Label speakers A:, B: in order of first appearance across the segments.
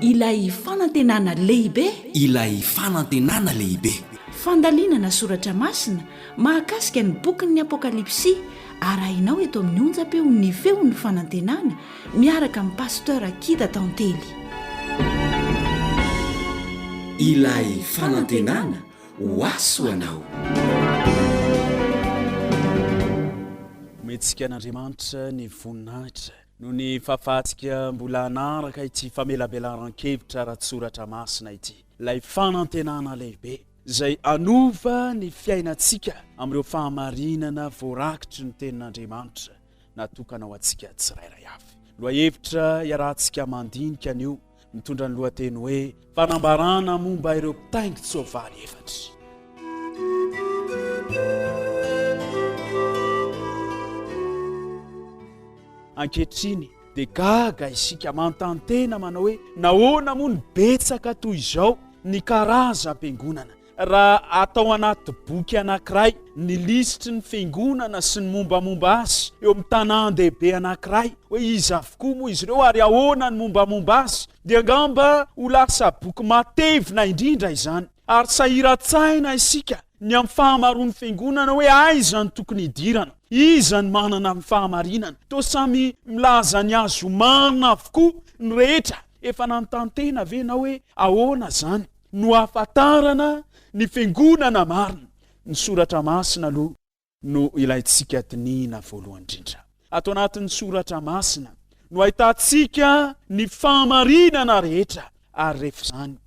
A: Ilay fanantenana lehibe.
B: Ilay fanantenana lehibe.
A: Fandalinana soratra masina mahakasika ny bokin'ny Apokalypsy. Arahinao eto amin'ny onjapeo ny feon'ny fanantenana miaraka amin'ny pasteur Akida Tantely.
B: Ilay fanantenana hoaso anao.
C: Metsika an'Andriamanitra ny voninahitra no ny fahafatsika mbola anaraka ity famelabelaran-kevitra ratsoratra masina ity. Ilay fanantenana lehibe izay anova ny fiainantsika amin'ireo fahamarinana voarakitry ny tenin'Andriamanitra natokana ho antsika tsirairay avy. Lohahevitra iarahantsika mandinika anio mitondra ny lohateny hoe Fanambarana momba ireo mpitaingi-tsoavaly efatra. Ankehitriny dia gaga isika mantantena manao hoe nahoana moa ny betsaka toy izao ny karazam-piangonana. Raha atao anaty boky anankiray ny lisitry ny fiangonana sy ny mombamomba azy eo amin'ny tanàn-dehibe anankiray hoe izy avokoa moa izy ireo ary ahoana ny mombamomba azy dia angamba ho lasa boky matevina indrindra izany. Ary sahiran-tsaina isika ny amin'ny fahamaroan'ny fiangonana hoe aiza ny tokony hidirana, iza ny manana amin'ny fahamarinana. Toa samy milaza ny azo marina avokoa ny rehetra. Efa nantantena ve na hoe ahoana zany no ahafantarana ny fiangonana marina? Ny soratra masina aloha no ilayntsika tinina voalohany indrindra. Ato anatin'ny soratra masina no ahitantsika ny fahamarinana rehetra, ary rehefa zany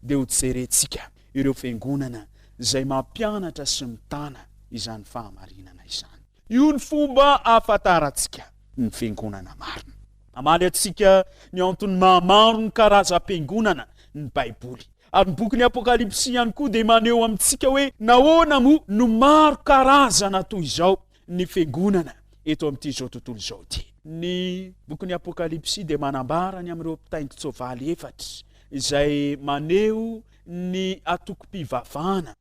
C: dia ho jerentsika ireo fiangonana izay mampianatra sy mitana izany fahamarinana izany. Io ny fomba ahafantarantsika ny fiangonana marina. Amaly atsika ny antony mahamaro ny karazam-piangonana ny Baiboly. Ary ny bokin'ny Apokalypsy ihany koa dia maneho amintsika hoe nahoana moa no maro karazana toy izao ny fiangonana eto amin'ity zao tontolo izao ity. Ny bokin'ny Apokalypsy dia manambara ny amin'ireo mpitaingi-tsoavaly efatra izay maneho ny atoko-pivavahana,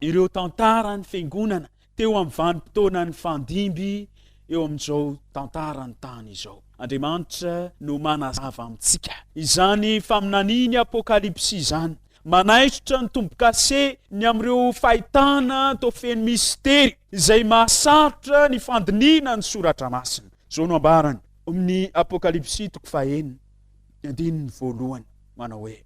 C: ireo tantara ny fiangonana teo amin'ny vanim-potoana ny fandimby eo amin'izao tantara ny tany izao. Andriamanitra no manazava amintsika izany faminaniany Apokalypsy izany, manaisitra ny tombo-kase ny amin'ireo fahitana toa feno mistery izay mahasarotra ny fandinina ny soratra masina. Zao no ambarany amin'ny Apokalypsy 4:1 manao hoe: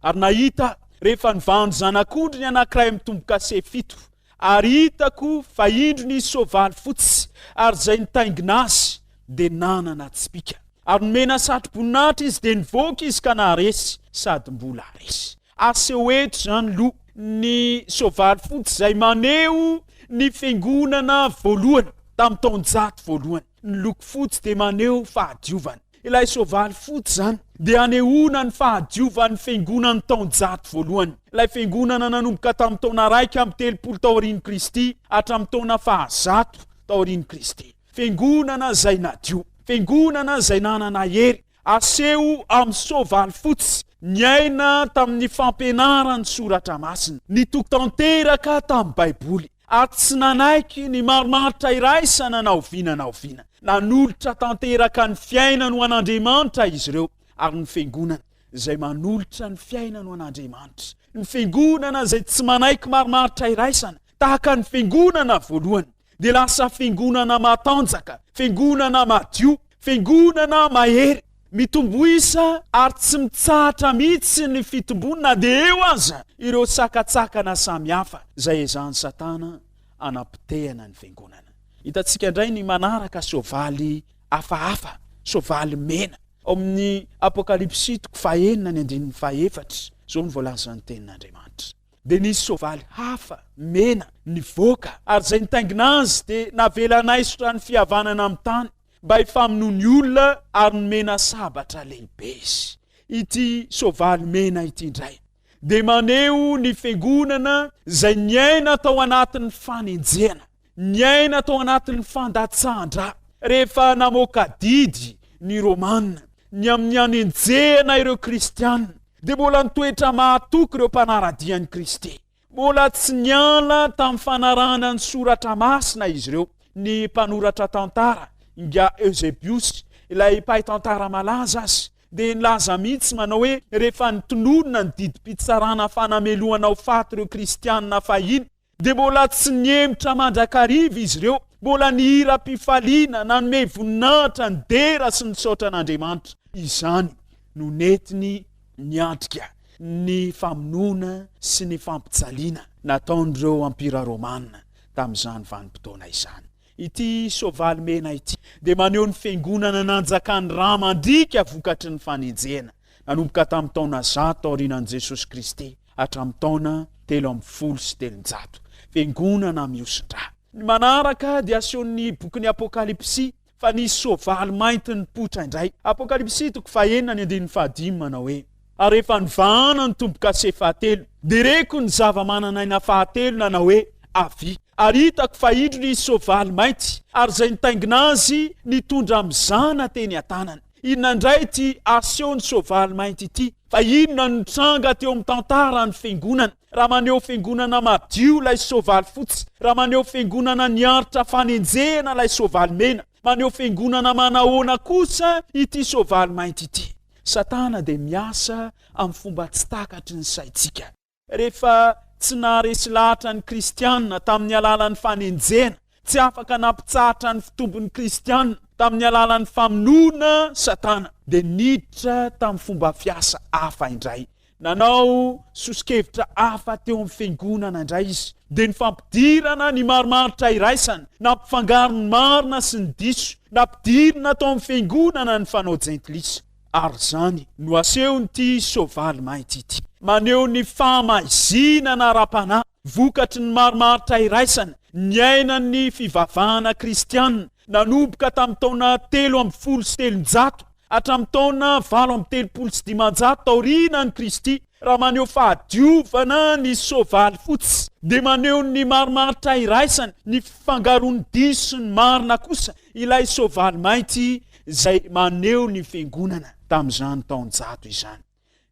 C: ary nahita rehefa nivandy zanak'ondry ny anankiray amin'ny tombo-kase 7, ary hitako fa indrony soavaly fotsy, ary zay nitaingina azy dia nanana tsipika, ary nomena satro-boninahitra izy dia nivoaka izy ka naharesy sady mbola haresy. Aseho eto zany loha ny soavaly fotsy izay maneho ny fiangonana voalohany tamin'ny taonjato voalohany. Ny loko fotsy dia maneho fahadiovana. Ilay soavaly fotsy zany dia anehoana ny fahadiovan'ny fiangonan'ny taonjato voalohany. Ilay fiangonana nanomboka tamin'ny taona 130 taorian'i Kristy hatramin'ny taona 100 taorian'i Kristy. Fiangonana izay nadio, fiangonana izay nanana hery, aseho amin'ny soavaly fotsy, niaina tamin'ny fampianarany soratra masina, nitoky-tanteraka tamin'ny Baiboly, ary tsy nanaiky ny marimaritra iraisana naoviana. Nanolotra tanteraka ny fiainany ho an'Andriamanitra izy ireo. Ary ny fiangonana izay manolotra ny fiainany ho an'Andriamanitra, ny fiangonana izay tsy manaiky marimaritra iraisana tahaka ny fiangonana voalohany, dia lasa fiangonana matanjaka, fiangonana madio, fiangonana mahery, mitomboisa ary tsy mitsahatra mihitsy ny fitombonana dia eo aza ireo sakatsakana samihafa izay ezahany Satana anapitehana ny fiangonana. Hitantsika indray ny manaraka soavaly hafahafa, soavaly mena. Ao amin'ny Apokalypsy 4:1-4 zao ny voalaza ny tenin'Andriamanitra. Dia nisy soavaly hafa mena nivoaka, ary zay nitaingina azy dia navela naisitra ny fihavanana amin'ny tany mba hifamonoa ny olona ary nomena sabatra lehibe izy. Ity soavaly mena ity indray dia maneho ny fiangonana izay niaina tao anatin'ny fanenjehana, niaina tao anatin'ny fandatsahana rehefa namoaka didy ny Romanina ny amin'ny anenjehana ireo Kristianina, dia mbola nitoetra mahatoky ireo mpanaradian'i Kristy. Mbola tsy niala tamin'ny fanarahana ny soratra masina izy ireo. Ny mpanoratra tantara nga Eusebius, ilay mpahay tantara malaza azy, dia nilaza mihitsy manao hoe rehefa nitononona ny didim-pitsarana fanamelohanao faty ireo kristianina fahiny dia mbola tsy niemitra mandrakariva izy ireo, mbola nihira-pifaliana nanome voninahitra ny dera sy ny saotra an'Andriamanitra. Izany no netiny niantrika ny famonoana sy ny fampijaliana nataon'ireo ampira Romanina tamin'izany vanim-potoana izany. Ity soavaly mena ity dia maneho ny fiangonana nanjakany ramandrika vokatry ny fanenjehana nanomboka tamin'ny taona 100 taorianan'i Jesosy Kristy hatramin'ny taona 330. Fiangonana miosin-drà. Ny manaraka dia asehon'ny bokin'ny Apokalypsy fa nisy soavaly mainty nipoitra indray. Apokalypsy 9:15 manao hoe ary rehefa nivahana ny tombo-kase fahatelo dia reko ny zava-mananaina fahatelo nanao hoe avy. Ary hitako fa indro nisy soavaly mainty ary izay nitaingina azy nitondra mizana teny an-tanany. Inona indray ity asehon'ny soavaly mainty ity? Fa inona nitranga teo amin'ny tantara ny fiangonana? Raha maneho fiangonana madio ilay soavaly fotsy, raha maneho fiangonana niaritra fanenjehana ilay soavaly mena, maneho fiangonana manahoana kosa ity soavaly mainty ity? Satana dia miasa amin'ny fomba tsy takatry ny saitsika. Rehefa tsy naharesy lahatra ny kristianina tamin'ny alalan'ny fanenjehana, tsy afaka nampitsahatra ny fitombon'ny kristianina tamin'ny alalan'ny famonoana, Satana dia niditra tamin'ny fomba fiasa hafa indray. Nanao soskevitra hafa teo amin'ny fiangonana indray izy, dia nifampidirana ny marimaritra iraisana, nampifangaro ny marina sy ny diso, nampidirina tao amin'ny fiangonana ny fanao jentilisa. Ary zany no asehon'ity soavaly mainty ity, maneho ny famaizinana ara-panahy vokatry ny marimaritra iraisana, ny ainan'ny fivavahana kristianina nanomboka tamin'ny taona 330 hatramin'ny taona 830 taorianan'i Kristy. Raha maneho fahadiovana ny soavaly fotsy dia maneho ny marimaritra iraisana, ny fifangaroan'ny diso sy ny marina kosa ilay soavaly mainty izay maneho ny fiangonana tamin'izany taon-jato izany.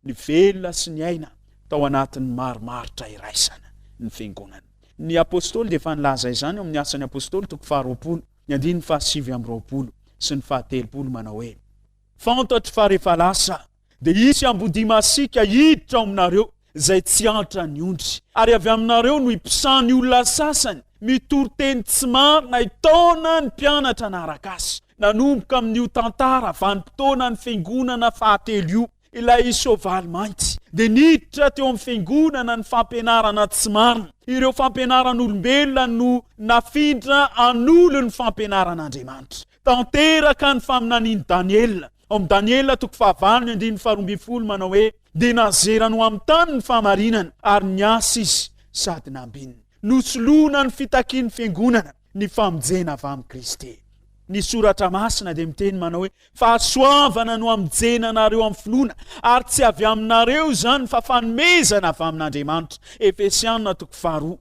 C: Ny velona sy ny aina tao anatin'ny marimaritra iraisana ny fiangonana. Ny apôstôly dia efa nilaza izany amin'ny asan'ny apôstôly 2 sy ny 30 manao hoe fantatra fa rehefa lasa dia isy ambody masika hiditra ao aminareo izay tsy antra ny ondry, ary avy aminareo no hipisany olona sasany mitory-teny tsy marina hitaona ny mpianatra naraka azy. Nanomboka amin'io tantara vanim-potoana ny fiangonana fahatelo io, ilay soavaly mainty dia niditra teo amin'ny fiangonana ny fampianarana tsy marina. Ireo fampianaran'olombelona no nafindra an'olo ny fampianaran'Andriamanitra. Tanteraka ny faminaniany Daniela. Amin'ny Daniela 9:12 manao hoe dia nazerana ho amin'ny tany ny fahamarinana ary niasa izy sady nambinina. Nosoloana ny fitakian'ny fiangonana ny famonjena avy amin'ny Kristy. Ny soratra masina dia miteny manao hoe fahasoavana no amojena nareo amin'ny finoana ary tsy avy aminareo izany fa fanomezana avy amin'Andriamanitra. Efesianina 2:5.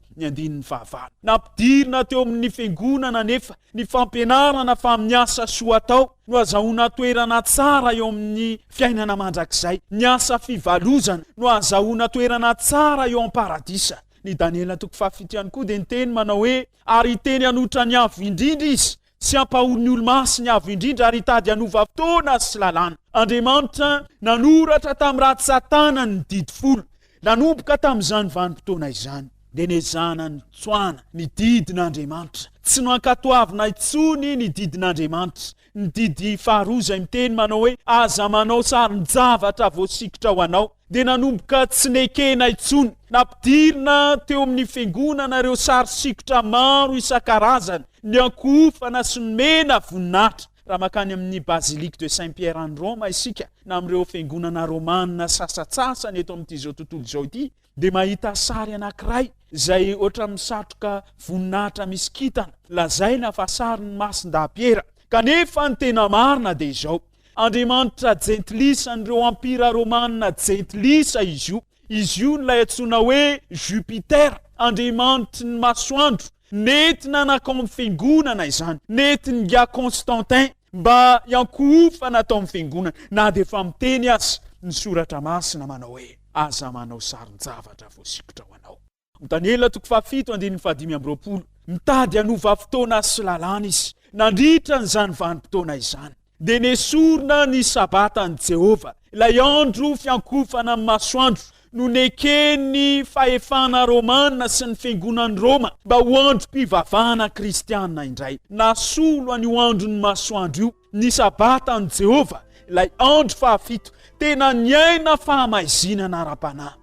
C: Nampidirina teo amin'ny fiangonana nefa ny fampianarana fa amin'ny asa soa atao no azahoana toerana tsara eo amin'ny fiainana mandrakizay. Ny asa fivalozana no azahoana toerana tsara eo am-paradisa. Ny Daniela 7 ihany koa dia niteny manao hoe ary teny anotra ny avo indrindra izy, sy ampahory ny olo-masy ny avo indrindra ary hitady hanova fotoana sy lalàna. Andriamanitra nanoratra tamin'ny ratsy Satana ny didy folo, nanomboka tamin'izany vanim-potoana izany dia nezana ny tsoana ny didin'Andriamanitra. Tsy no ankatoavina intsony ny didin'Andriamanitra. Ny didy faharoa izay miteny manao hoe aza manao sarin-javatra voasikotra ho anao dia nanomboka tsy nekena intsony. Nampidirina teo amin'ny fiangonana ireo sary sikotra maro isan-karazany, ny ankofana sy ny mena voninahitra. Raha makany amin'ny Basilique de Saint-Pierre en Rome isika na amin'ireo fiangonana romanina sasatsasany eto amin'ity izao tontolo izao ity dia mahita sary anankiray izay oatra misatroka voninahitra misy kintana, lazaina fa sarin'ny masin-dapiera. Kanefa ny tena marina dia izao, Andriamanitra jentilisanyireo ampira romanina jentilisa izy io. Izy io nilay antsoina hoe Jupiter, andriamanitry ny masoandro. Nentina nakao amin'ny fiangonana izany, nentin nga Constantin mba iankofana tao amin'ny fiangonana. Na dia efa miteny azy ny soratra masina manao hoe aza manao sarin-javatra voasikotra ho anao. Daniela 7:15 mitady hanova fotoana sy lalàna izy, nandritra n'izany vanim-potoana izany. dia nesorina ny sabatany Jehova. Ilay andro fiankofana amin'ny masoandro no nekeny fahefana Romanina sy ny fiangonan'ny Roma mba ho androm-pivavahana kristianina indray. Nasolo an'io andron'ny masoandro io ny sabatany Jehova, ilay andro fahafito, tena niaina fahamaizinana ara-panahy,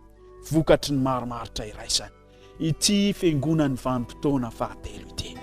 C: vokatry ny marimaritra iraisany. Ity fiangonan'ny vanim-potoana fahatelo ity.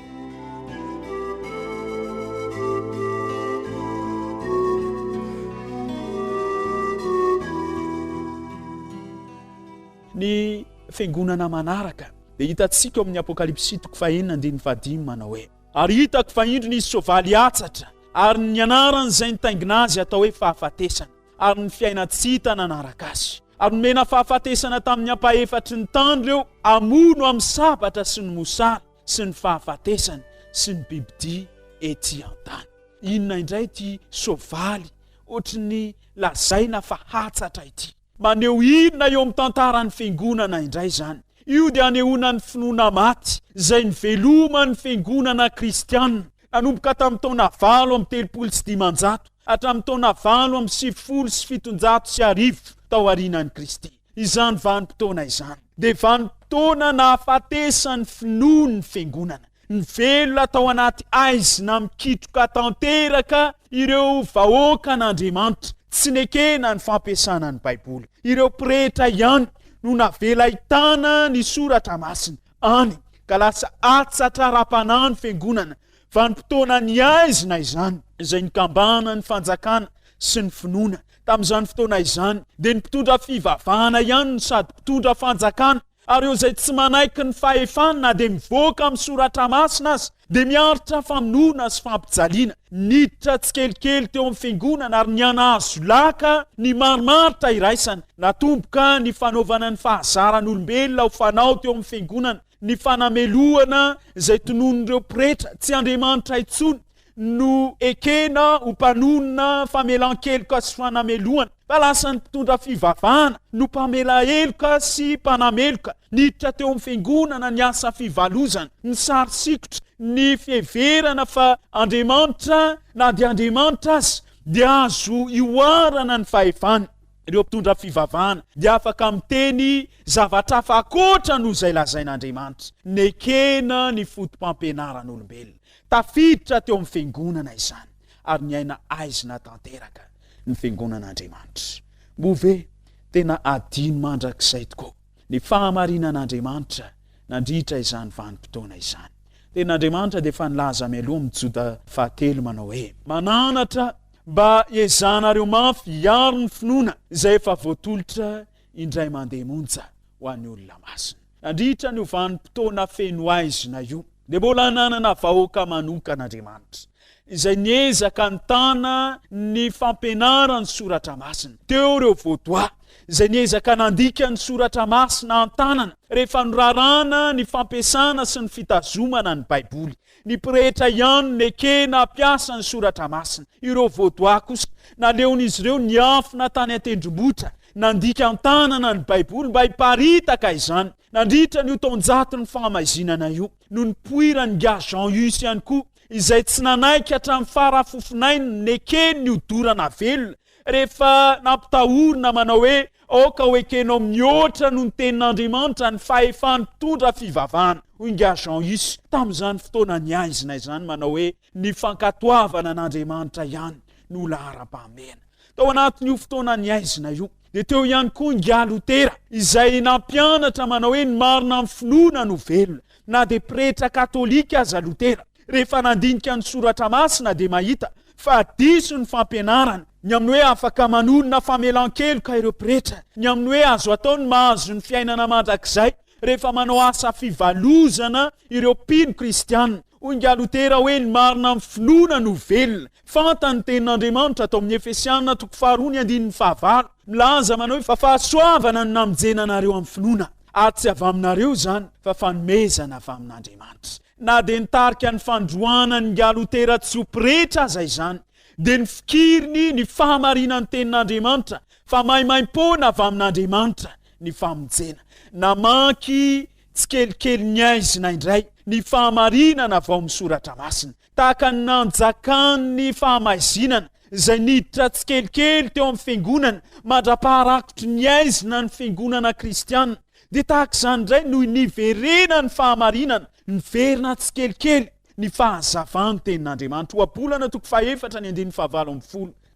C: Ny fiangonana manaraka dia hitantsika amin'ny Apokalypsy 4:9-15 manao hoe: ary hitako fa indro nisy soavaly atsatra, ary ny anaran'izay nitaingina azy atao hoe fahafatesana, ary ny fiainatsita nanaraka azy. Ary nomena fahafatesana tamin'ny ampahefatry ny tany ireo amono amin'ny sabatra sy ny mosary sy ny fahafatesana sy ny bibidia ety an-tany. Inona indray ity soavaly ohatry ny lazaina fa hatsatra ity? Maneho inona eo amin'ny tantaran'ny fiangonana indray zany? Io dia anehoana ny finoana maty izay nivelomany fiangonana kristianina nanomboka tamin'ny taona 735 hatramin'ny taona 750 tao aorianan'ny Kristy. Izany vanim-potoana izany dia vanim-potoana nahafatesan'ny finoan'ny fiangonana, ny velona tao anaty aizina mikitroka tanteraka ireo vahoaka n'Andriamanitra, tsy nekena ny fampiasana ny Baiboly. Ireo pretra ihany no navela ahitana ny soratra masina any ka lasa atsatra ara-panahy ny fiangonana. Vanim-potoana ny aizina izany izay nikambana ny fanjakana sy ny finoana. Tamin'izany fotoana izany dia ny mpitondra fivavahana ihany no sady mpitondra fanjakana, ary eo izay tsy manaiky ny fahefana na dia mivoaka amin'ny soratra masina azy dia miaritra famonoana sy fampijaliana. Niditra tsikelikely teo amin'ny fiangonana ary nianazo laka ny marimaritra iraisana. Natomboka ny fanaovana ny fahazaran'olombelona ho fanao teo amin'ny fiangonana, ny fanamelohana izay tononon'ireo pretra tsy Andriamanitra intsony no ekena ho mpanonona famelan-keloka sy fanamelohana, fa lasa ny mpitondra fivavahana no mpamela heloka sy mpanameloka. Niditra teo amin'ny fiangonana ny asa fivalozana, ny sary sikotra, ny fiheverana fa Andriamanitra na dia Andriamanitra azy dia azo ioarana ny fahefana. Ireo mpitondra fivavahana dia afaka miteny zavatra hafa ankoatra noho izay lazain'Andriamanitra, nekena ny fotom-pampianaran'olombelona. Tafiditra teo amin'ny fiangonana izany ary niaina aizina tanteraka ny fiangonan'Andriamanitra. Move tena adino mandrakizay tokoa ny fahamarinan'Andriamanitra nandritra izany vanim-potoana izany. Ten'Andriamanitra dia efa nilaza mialoha amin'ny Joda 7 manao hoe: mananatra mba hiezanareo mafy hiaro ny finoana izay efa voatolotra indray mandeha monja ho an'ny olona masina. Nandritra ny vanim-potoana feno aizina io dia mbola nanana vahoaka manokan'Andriamanitra izay niezaka nitana ny fampianarany soratra masina. Teo ireo voadoa izay niezaka nandika ny soratra masina an-tanana rehefa norarana ny fampiasana sy ny fitazomana ny Baiboly. Ny pretra ihany nekena ampiasa ny soratra masina. Ireo voadoa kosa naleon'izy ireo niafina tany an-tendrombohitra nandika an-tanana ny Baiboly mba hiparitaka izany. Nandritra ny taonjato ny fahamazinana io no nipoirany ga Jean-Hus ihany koa izay tsy nanaiky hatramin'ny farafofinainy nekeny ny odorana velona rehefa nampitahorina manao hoe oka ho ekenao mihoatra no ny tenin'Andriamanitra ny fahefany mpitondra fivavahana. Hoy nga Jean-Hus tamin'izany fotoana ny aizina izany manao hoe ny fankatoavana n'Andriamanitra ihany no lahara-pahamehana. Tao anatin'io fotoana ny aizina io dia teo ihany koa nga Lotera izay nampianatra manao hoe ny marina amin'ny finoana no velona. Na dia pretra katolika aza Lotera, rehefa nandinika ny soratra masina dia mahita fa diso ny fampianarana, ny amin'ny hoe afaka manonona famelan-keloka ireo pretra, ny amin'ny hoe azo atao ny mahazo ny fiainana mandrakizay rehefa manao asa fivalozana ireo mpino kristianina. Hoy nga Lotera hoe ny marina amin'ny finoana no velona. Fantany tenin'Andriamanitra atao amin'ny Efesianina 4:9 milaza manao hoe fa fahasoavana no namonjenanareo amin'ny finoana, ary tsy avy aminareo izany fa fanomezana avy amin'Andriamanitra. Na dia nitarika ny fandroanany nga Lotera tsy ho pretra aza izany dia ny fikiriny ny fahamarinany tenin'Andriamanitra fa maimaim-pona avy amin'Andriamanitra ny famonjena. Namaky tsikelikely ny aizina indray ny fahamarinana avy ao amin'ny soratra masina tahaka ny nanjakany fahamazinana izay niditra tsikelikely teo amin'ny fiangonana mandra-paharakotry ny aizina ny fiangonana kristianina. Dia tahaka izany indray noho niverena ny fahamarinana, niverina tsikelikely ny fahazavany tenin'Andriamanitra. Ho apolana toko 4:7-10.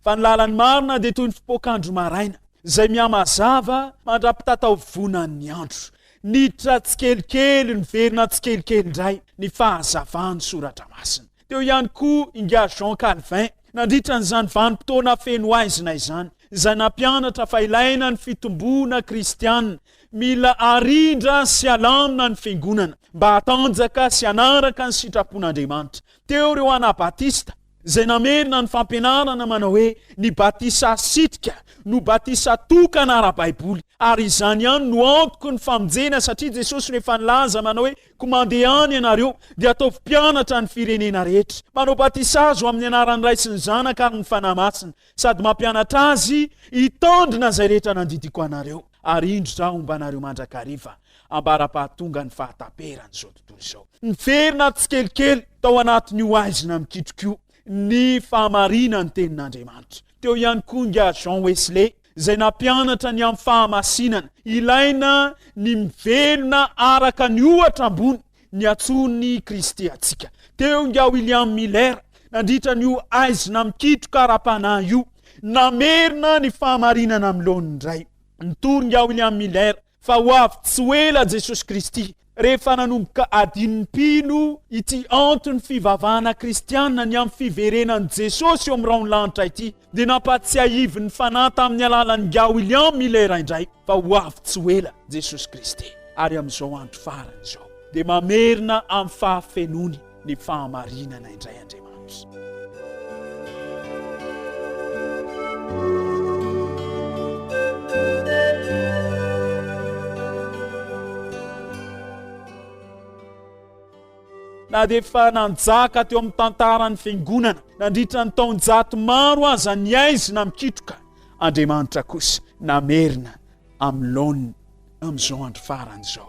C: Fa ny lalan'ny marina dia toy ny fipoakandro maraina izay mihamazava mandra-pitatao vonan'ny andro. Niditra tsikelikely, niverina tsikelikely indray ny fahazavany soratra masina. Teo ihany koa inga Jean Calvin nandritra n'izany vanim-potoana feno aizina izany, izay nampianatra fa ilaina ny fitomboana kristianina, mila arindra sy alamina ny fiangonana mba hatanjaka sy anaraka ny sitrapon'Andriamanitra. Teo ireo anabatista izay namerina ny fampianarana manao hoe ny batisa sitrika no batisa tokana ara-baiboly, ary izany ihany no antoko ny famonjena, satria Jesosy rehefa nilaza manao hoe komandehany ianareo dia ataovy mpianatra ny firenena rehetra. Manao batisa azo amin'ny anaran'ny Ray sy ny Zanaka ary ny Fanahy Masina, sady mampianatra azy hitandrina izay rehetra nandidiko anareo, ary indro aho mba anareo mandrakariva ambara-pahatonga ny fahataperan'izao tontolo izao. Niverina tsikelikely tao anatin'io aizina mikitrokio ny fahamarinana ny tenin'Andriamanitra. Teo ihany koa nga Jean Wesley izay nampianatra ny amin'ny fahamasinana, ilaina ny mivelona araka ny ohatra ambony ny atsony Kristy atsika. Teo nga William Miller nandritra n'io aizina mikitroka ara-panahy io, namerina ny fahamarinana amin'lohan'ny indray. Nitory nga William Miller fa ho avy tsy ho ela Jesosy Kristy rehefa nanomboka adiny-pino ity antony fivavahana kristianina ny amin'ny fiverenan'i Jesosy eo amin'ny raon'lanitra ity, dia nampatsiahivy ny fanahy tamin'ny alalan'ny nga William Miller indray fa ho avy tsy ho ela Jesosy Kristy. Ary amin'izao andro farany izao dia mamerina amin'ny fahafenony ny fahamarinana indray Andriamanitra. Na dia efa nanjaka teo amin'ny tantaran'ny fiangonana nandritra ny taon-jato maro aza ny aizina mikitroka, Andriamanitra kosa namerina amin'ny laony amin'izao andro farany izao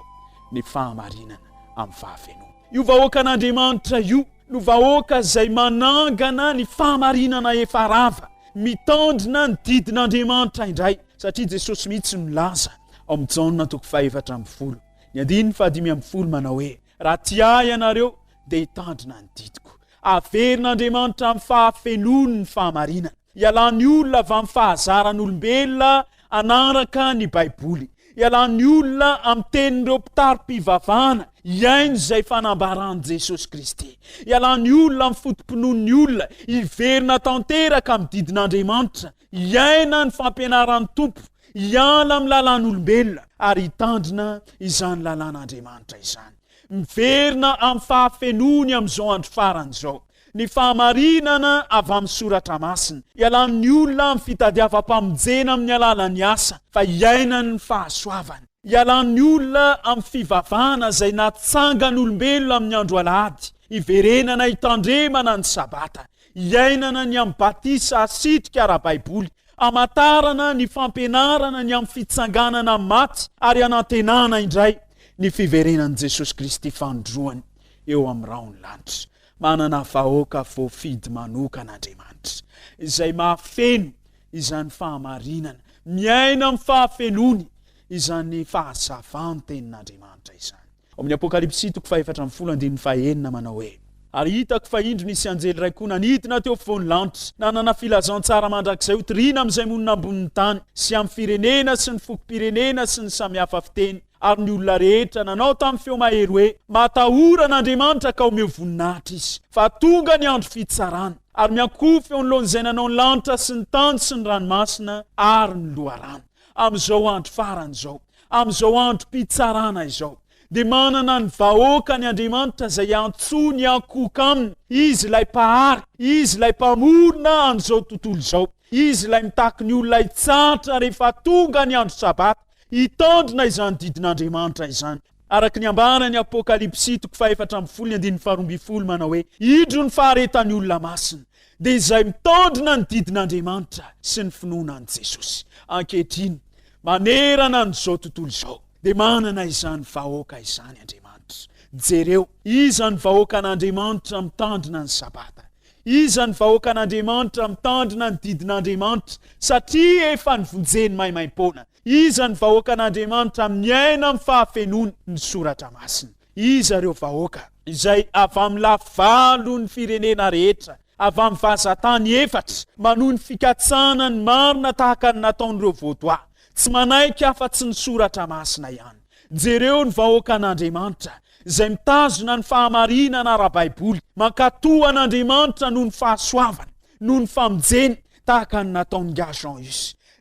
C: ny fahamarinana amin'ny fahafenona. Io vahoaka an'Andriamanitra io no vahoaka izay manangana ny fahamarinana efa rava, mitandrina ny didin'Andriamanitra indray, satria Jesosy mihitsy milaza ao amin'ny Jaona toko 4:10, ny 5:12 manao hoe raha tiay ianareo dia hitandrina ny didiko. Averin'Andriamanitra amin'ny fahafenony ny fahamarinana, ialan'ny olona avy amin'ny fahazaran'olombelona anaraka ny Baiboly, ialan'ny olona amin'ny tenin'ireo mpitary-pivavahana iaino izay fanambaran'i Jesosy Kristy, ialan'ny olona amin'ny fotom-pinoan'ny olona hiverina tanteraka amin'ny didin'Andriamanitra, iaina ny fampianaran'ny tompo, iala amin'ny lalàn'olombelona ary hitandrina izany lalàn'Andriamanitra izany. Miverina amin'ny fahafenony amin'izao andro farany izao, ny fahamarinana avy amin'ny soratra masina, ialan'ny olona amin'ny fitadiavam-pamonjena amin'ny alalan'ny asa fa iainany ny fahasoavana, ialan'ny olona amin'ny fivavahana izay natsangan'olombelona amin'ny andro alahady, hiverenana hitandremana ny sabata, iainana ny amin'ny batisa sitrika ara-baiboly, amatarana ny fampianarana ny amin'ny fitsanganana maty ary anantenana indray ny fiverenan'i Jesosy Kristy fandroany eo amin'ny raon'ny lanitra. Manana vahoaka voafidy manokan'Andriamanitra izay mahafeno izany fahamarinana, miaina amin'ny fahafenony izany fahazavany tenin'Andriamanitra izany. Ao amin'ny Apokalypsy toko 4:1 manao hoe ary hitako fa indro nisy anjely ray koa nanidina teo afovoan'ny lanitra, nanana filazantsara mandrakizay hotoriana amin'izay monina ambonin'ny tany sy amin'ny firenena sy ny fokom-pirenena sy ny samihafa fiteny, ary ny olona rehetra nanao tamin'ny feo mahery hoe matahoran'Andriamanitra ka omeo voninahitra izy, fa tonga ny andro fitsarana, ary miakofy eo nolon'izay nanao ny lanitra sy ny tany sy ny ranomasina ary ny loharano. Amin'izao andro farany izao, amin'izao andro mpitsarana izao, dia manana ny vahoaka ny Andriamanitra izay antsony ankoka aminy, izy ilay mpahary, izy ilay mpamorona an'izao tontolo izao, izy ilay mitaky ny olona hitsatra rehefa tonga ny andro sabata, hitandrina izany didin'Andriamanitra izany. Araka ny ambarany Apokalypsy toko 4:12 manao hoe indro ny faharetan'ny olona masina, dia izay mitandrina ny didin'Andriamanitra sy ny finoanan'i Jesosy. Ankehitriny manerana n'izao tontolo izao dia manana izany vahoaka izany Andriamanitra. Jereo, iza ny vahoaka an'Andriamanitra mitandrina ny sabata, iza ny vahoaka an'Andriamanitra mitandrina ny didin'Andriamanitra satria efa nivonjeny maimaim-poana. Iza ny vahoaka an'Andriamanitra miaina amin'ny fahafenoana ny soratra masina. Iza reo vahoaka izay avy amin'ny lavalo ny firenena rehetra, avy amin'ny vazatany efatra, manohy ny fikatsana ny marina tahaka ny nataon'ireo vaudois, tsy manaiky afa-tsy ny soratra masina ihany. Jereo ny vahoaka an'Andriamanitra izay mitazona ny fahamarinana ara-baiboly, mankatoa an'Andriamanitra noho ny fahasoavana, noho ny famonjeny tahaka ny nataon'i Jean.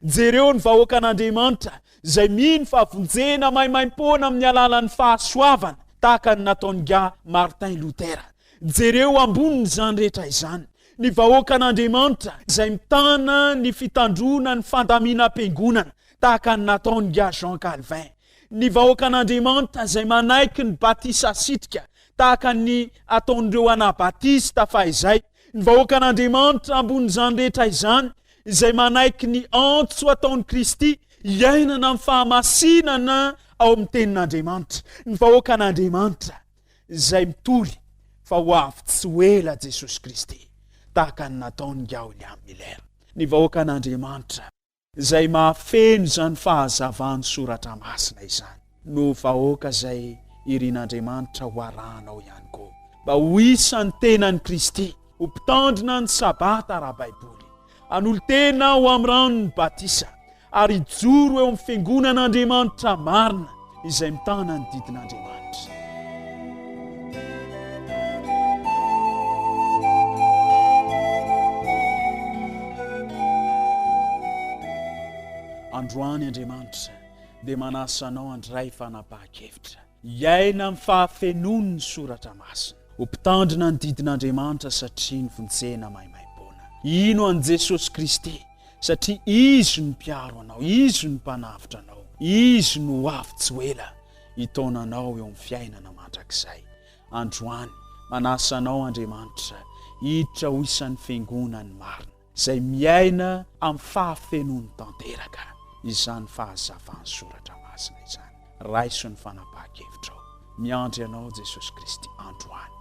C: Jereo ny vahoaka an'Andriamanitra izay mino fahavonjena maimaim-poana amin'ny alalan'ny fahasoavana tahaka ny nataon'i Martin Luther. Jereo ambonin'izany rehetra izany ny vahoaka an'Andriamanitra izay mitana ny fitandrona ny fandaminam-piangonana tahaka ny nataon'i Jean Calvin. Ny vahoaka an'Andriamanitra izay manaiky ny batisa sitrika tahaka ny ataon'ireo anabatista fahizay. Ny vahoaka an'Andriamanitra ambonin'izany rehetra izany izay manaiky ny antso ataon'i Kristy iainana amin'ny fahamasinana ao amin'ny tenin'Andriamanitra. Ny vahoaka an'Andriamanitra izay mitory fa ho avy tsy ho ela Jesosy Kristy tahaka ny nataon'i William Miller. Ny vahoaka an'Andriamanitra izay mahafeno izany fahazavany soratra masina izany no vahoaka izay irian'Andriamanitra ho arahanao ihany koa mba ho isan'ny tenan'i Kristy, ho mpitandrina ny sabata ara-baiboly, hanolo-tena ho amin'ny ranon'ny batisa ary hijoro eo amin'ny fiangonan'Andriamanitra marina izay mitana ny didin'Andriamanitra. Androany Andriamanitra dia manasa anao andray fanapahakevitra, iaina amin'ny fahafenony ny soratra masina, ho mpitandrina ny didin'Andriamanitra satria ny vonjena maimaim-poana. Ino an' Jesosy Kristy satria izy no mpiaro anao, izy no mpanavitra anao, izy no avy tsy ho ela hitaona anao eo amin'ny fiainana mandrakizay. Androany manasa anao Andriamanitra hiditra ho isan'ny fiangonany marina izay miaina amin'ny fahafenony tanteraka. Izany fahazavany soratra masina izany. Raiso ny fanapahakevitra ao. Miandry anao Jesosy Kristy androany.